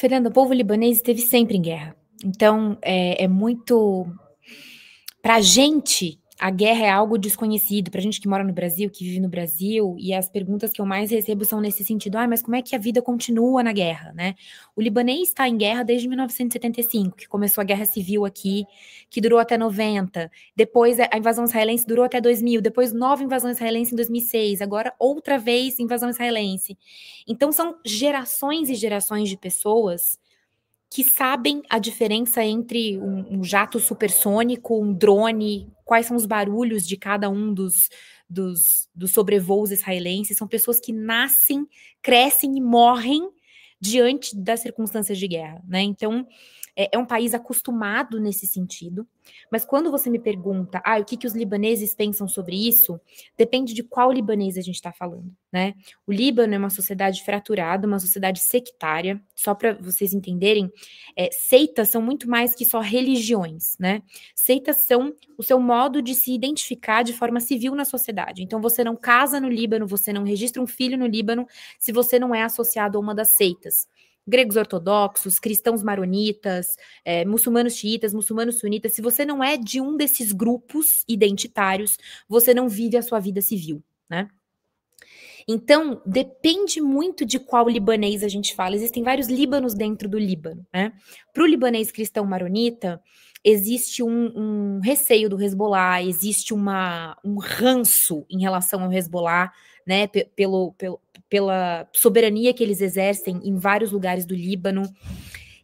Fernanda, o povo libanês esteve sempre em guerra. Então, é muito. Para a gente, a guerra é algo desconhecido. Para a gente que mora no Brasil, que vive no Brasil, e as perguntas que eu mais recebo são nesse sentido: mas como é que a vida continua na guerra, né? O libanês está em guerra desde 1975, que começou a guerra civil aqui, que durou até 90. Depois a invasão israelense durou até 2000. Depois nova invasão israelense em 2006. Agora outra vez invasão israelense. Então são gerações e gerações de pessoas que sabem a diferença entre um jato supersônico, um drone, quais são os barulhos de cada um dos sobrevoos israelenses. São pessoas que nascem, crescem e morrem diante das circunstâncias de guerra, né? Então, é um país acostumado nesse sentido, mas quando você me pergunta, o que os libaneses pensam sobre isso, depende de qual libanês a gente está falando, né? O Líbano é uma sociedade fraturada, uma sociedade sectária, só para vocês entenderem, seitas são muito mais que só religiões, né? Seitas são o seu modo de se identificar de forma civil na sociedade. Então, você não casa no Líbano, você não registra um filho no Líbano se você não é associado a uma das seitas. Gregos ortodoxos, cristãos maronitas, muçulmanos xiitas, muçulmanos sunitas, se você não é de um desses grupos identitários, você não vive a sua vida civil, né? Então, depende muito de qual libanês a gente fala. Existem vários Líbanos dentro do Líbano, né? Para o libanês cristão maronita, existe um receio do Hezbollah, existe um ranço em relação ao Hezbollah, né? Pela soberania que eles exercem em vários lugares do Líbano.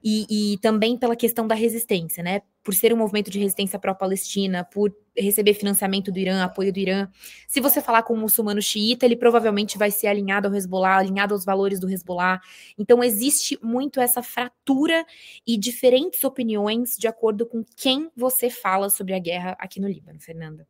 E também pela questão da resistência, né? Por ser um movimento de resistência pró-Palestina, por receber financiamento do Irã, apoio do Irã. Se você falar com um muçulmano xiita, ele provavelmente vai ser alinhado ao Hezbollah, alinhado aos valores do Hezbollah. Então, existe muito essa fratura e diferentes opiniões de acordo com quem você fala sobre a guerra aqui no Líbano, Fernanda.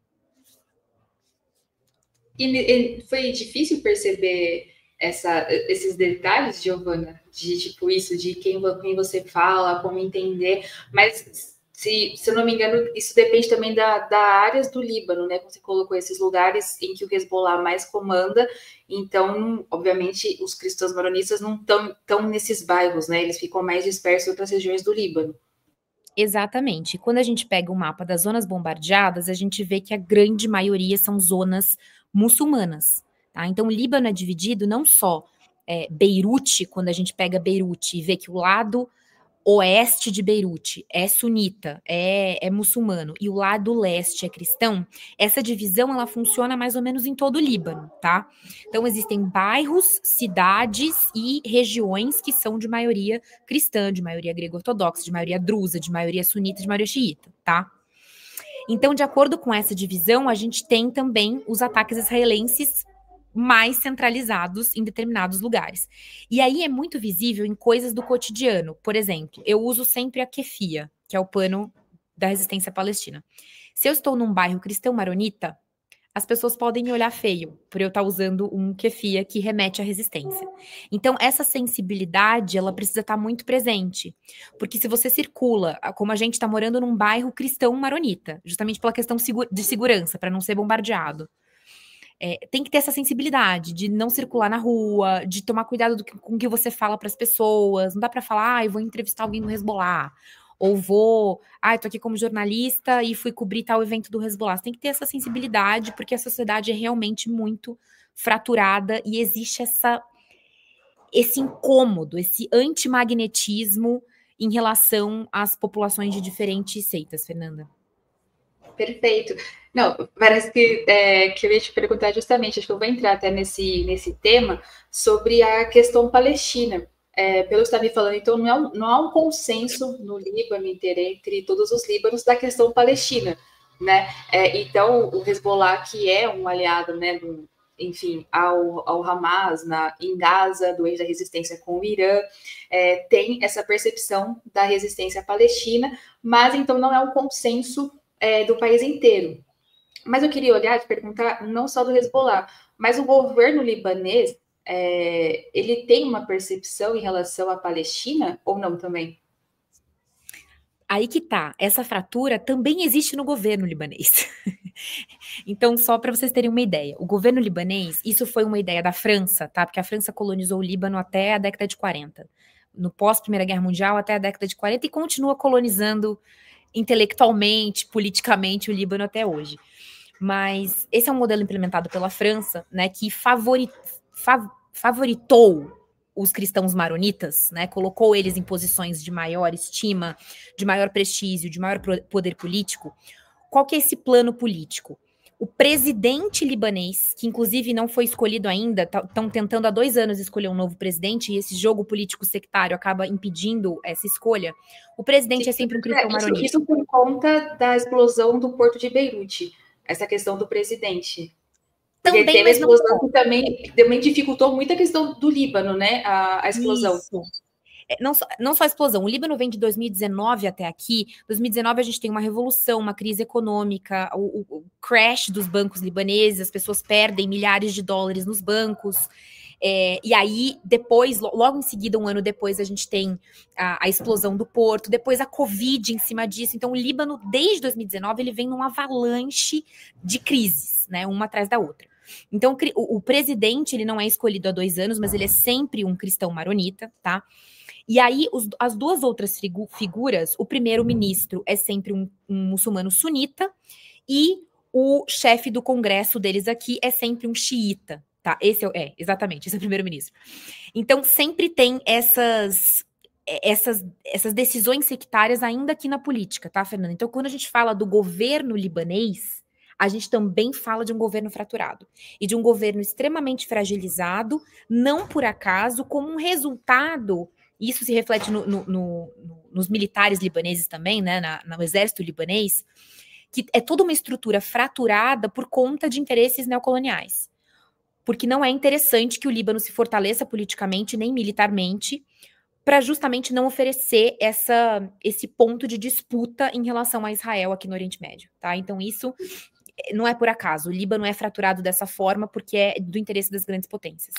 E foi difícil perceber esses detalhes, Giovana, de tipo isso, de quem você fala, como entender, mas se eu não me engano, isso depende também da áreas do Líbano, né? Como você colocou esses lugares em que o Hezbollah mais comanda, então, obviamente, os cristãos maronistas não estão nesses bairros, né? Eles ficam mais dispersos em outras regiões do Líbano. Exatamente. Quando a gente pega o mapa das zonas bombardeadas, a gente vê que a grande maioria são zonas muçulmanas. Tá? Então, o Líbano é dividido não só Beirute, quando a gente pega Beirute e vê que o lado oeste de Beirute é sunita, é muçulmano, e o lado leste é cristão, essa divisão ela funciona mais ou menos em todo o Líbano, tá? Então existem bairros, cidades e regiões que são de maioria cristã, de maioria grego-ortodoxa, de maioria drusa, de maioria sunita, de maioria xiita, tá? Então, de acordo com essa divisão, a gente tem também os ataques israelenses mais centralizados em determinados lugares. E aí é muito visível em coisas do cotidiano. Por exemplo, eu uso sempre a kefia, que é o pano da resistência palestina. Se eu estou num bairro cristão maronita, as pessoas podem me olhar feio por eu estar usando um kefia que remete à resistência. Então, essa sensibilidade, ela precisa estar muito presente. Porque se você circula, como a gente está morando num bairro cristão maronita, justamente pela questão de segurança, para não ser bombardeado, tem que ter essa sensibilidade de não circular na rua, de tomar cuidado com o que você fala para as pessoas. Não dá para falar, eu vou entrevistar alguém do Hezbollah. Ou tô aqui como jornalista e fui cobrir tal evento do Hezbollah. Você tem que ter essa sensibilidade, porque a sociedade é realmente muito fraturada e existe esse incômodo, esse antimagnetismo em relação às populações de diferentes seitas, Fernanda. Perfeito. Não, parece que eu ia te perguntar justamente, acho que eu vou entrar até nesse tema, sobre a questão palestina. Pelo que você está me falando, então não há um consenso no Líbano inteiro, entre todos os líbanos, da questão palestina, né? Então, o Hezbollah, que é um aliado, né, enfim, ao Hamas em Gaza, do eixo da resistência com o Irã, tem essa percepção da resistência palestina, mas então não é um consenso do país inteiro. Mas eu queria olhar e perguntar não só do Hezbollah, mas o governo libanês, ele tem uma percepção em relação à Palestina ou não também? Aí que tá, essa fratura também existe no governo libanês. Então, só para vocês terem uma ideia, o governo libanês, isso foi uma ideia da França, tá? Porque a França colonizou o Líbano até a década de 40. no pós-Primeira Guerra Mundial até a década de 40 e continua colonizando intelectualmente, politicamente o Líbano até hoje. Mas esse é um modelo implementado pela França, né, que favoritou os cristãos maronitas, né, colocou eles em posições de maior estima, de maior prestígio, de maior poder político. Qual que é esse plano político? O presidente libanês, que inclusive não foi escolhido ainda, estão tentando há 2 anos escolher um novo presidente, e esse jogo político sectário acaba impedindo essa escolha. O presidente é sempre um cristão maronita. Isso por conta da explosão do porto de Beirute, essa questão do presidente. Porque também, teve a explosão que também dificultou muito a questão do Líbano, né? A explosão. Isso. Não só a explosão, o Líbano vem de 2019 até aqui. 2019 a gente tem uma revolução, uma crise econômica, o crash dos bancos libaneses, as pessoas perdem milhares de dólares nos bancos. E aí, depois, logo em seguida, um ano depois, a gente tem a explosão do porto, depois a Covid em cima disso. Então, o Líbano, desde 2019, ele vem num avalanche de crises, né, uma atrás da outra. Então, o presidente, ele não é escolhido há 2 anos, mas ele é sempre um cristão maronita, tá? E aí, as 2 outras figuras, o primeiro-ministro é sempre um muçulmano sunita e o chefe do congresso deles aqui é sempre um xiita, tá? Exatamente, esse é o primeiro-ministro. Então, sempre tem essas decisões sectárias ainda aqui na política, tá, Fernanda? Então, quando a gente fala do governo libanês, a gente também fala de um governo fraturado e de um governo extremamente fragilizado, não por acaso, como um resultado. Isso se reflete nos militares libaneses também, né, no exército libanês, que é toda uma estrutura fraturada por conta de interesses neocoloniais. Porque não é interessante que o Líbano se fortaleça politicamente nem militarmente, para justamente não oferecer esse ponto de disputa em relação a Israel aqui no Oriente Médio, tá? Então isso não é por acaso. O Líbano é fraturado dessa forma porque é do interesse das grandes potências.